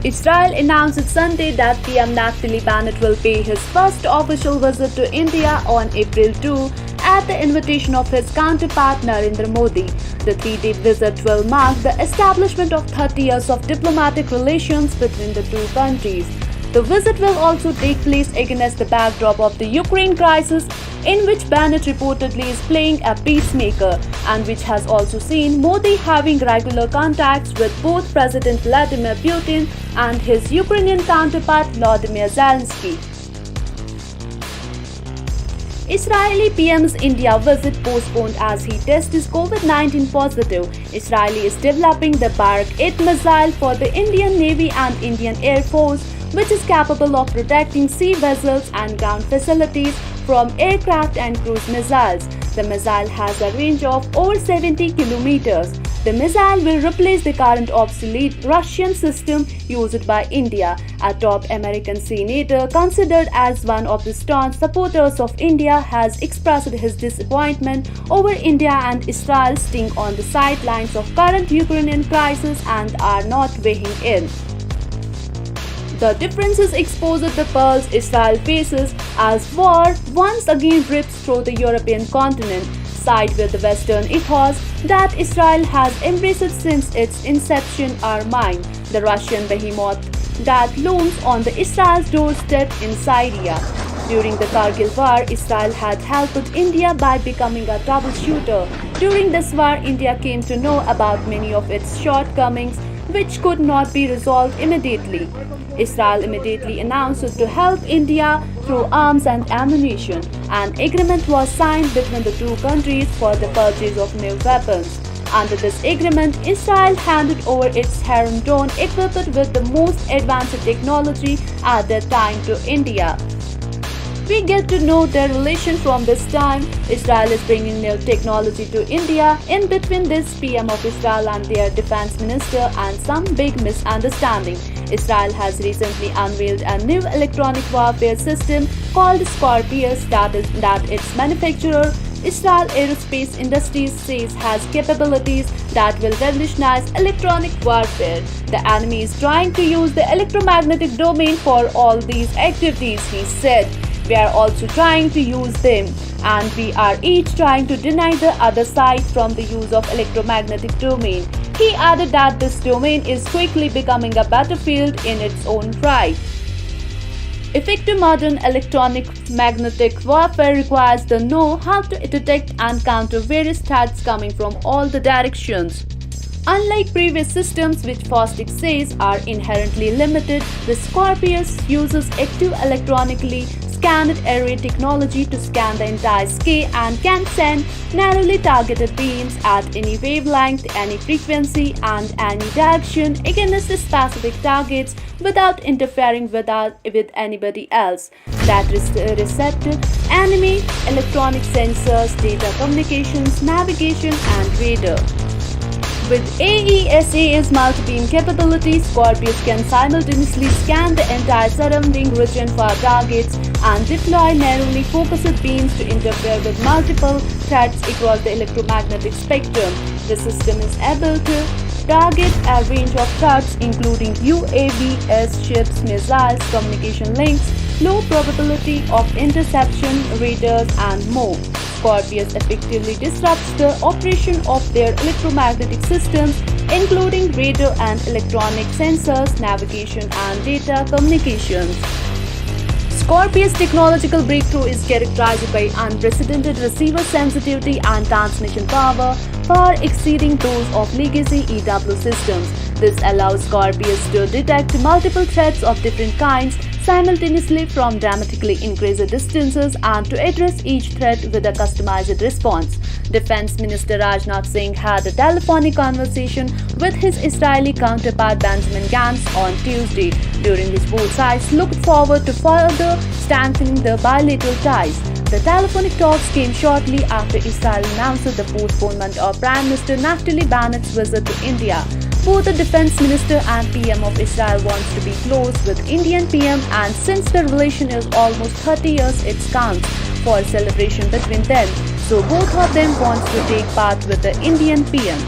Israel announced Sunday that PM Naftali Bennett will pay his first official visit to India on April 2 at the invitation of his counterpart Narendra Modi. The three-day visit will mark the establishment of 30 years of diplomatic relations between the two countries. The visit will also take place against the backdrop of the Ukraine crisis, in which Bennett reportedly is playing a peacemaker, and which has also seen Modi having regular contacts with both President Vladimir Putin and his Ukrainian counterpart Volodymyr Zelensky. Israeli PM's India visit postponed as he tests COVID-19 positive. Israel is developing the Barak-8 missile for the Indian Navy and Indian Air Force, which is capable of protecting sea vessels and ground facilities from aircraft and cruise missiles. The missile has a range of over 70 kilometers. The missile will replace the current obsolete Russian system used by India. A top American senator, considered as one of the staunch supporters of India, has expressed his disappointment over India and Israel staying on the sidelines of current Ukrainian crisis and are not weighing in. The differences expose the pearls Israel faces as war once again rips through the European continent, side with the Western ethos that Israel has embraced since its inception are mine, the Russian behemoth that looms on the Israel's doorstep in Syria. During the Kargil war, Israel had helped India by becoming a troubleshooter. During this war, India came to know about many of its shortcomings, which could not be resolved immediately. Israel immediately announced to help India through arms and ammunition. An agreement was signed between the two countries for the purchase of new weapons. Under this agreement, Israel handed over its Heron drone equipped with the most advanced technology at that time to India. We get to know their relation from this time. Israel is bringing new technology to India. In between this, PM of Israel and their defense minister and some big misunderstanding. Israel has recently unveiled a new electronic warfare system called Scorpious that its manufacturer, Israel Aerospace Industries, says has capabilities that will revolutionize electronic warfare. The enemy is trying to use the electromagnetic domain for all these activities, he said. We are also trying to use them, and we are each trying to deny the other side from the use of electromagnetic domain. He added that this domain is quickly becoming a battlefield in its own right. Effective modern electromagnetic warfare requires to know how to detect and counter various threats coming from all the directions. Unlike previous systems, which Fostic says are inherently limited, the Scorpius uses active electronically scanned array technology to scan the entire sky and can send narrowly targeted beams at any wavelength, any frequency, and any direction against specific targets without interfering with anybody else. That receptive enemy, electronic sensors, data communications, navigation, and radar. With AESA's multi-beam capability, Scorpius can simultaneously scan the entire surrounding region for targets and deploy narrowly focused beams to interfere with multiple threats across the electromagnetic spectrum. The system is able to target a range of threats including UAVs, ships, missiles, communication links, low probability of interception, radars, and more. Scorpius effectively disrupts the operation of their electromagnetic systems, including radar and electronic sensors, navigation, and data communications. Scorpius' technological breakthrough is characterized by unprecedented receiver sensitivity and transmission power, far exceeding those of legacy EW systems. This allows Scorpius to detect multiple threats of different kinds simultaneously from dramatically increased distances and to address each threat with a customized response. Defense Minister Rajnath Singh had a telephonic conversation with his Israeli counterpart Benjamin Gantz on Tuesday, during which both sides looked forward to further strengthening the bilateral ties. The telephonic talks came shortly after Israel announced the postponement of Prime Minister Naftali Bennett's visit to India. Both the Defense Minister and PM of Israel wants to be close with Indian PM, and since the relation is almost 30 years, it counts for celebration between them. So both of them want to take part with the Indian PM.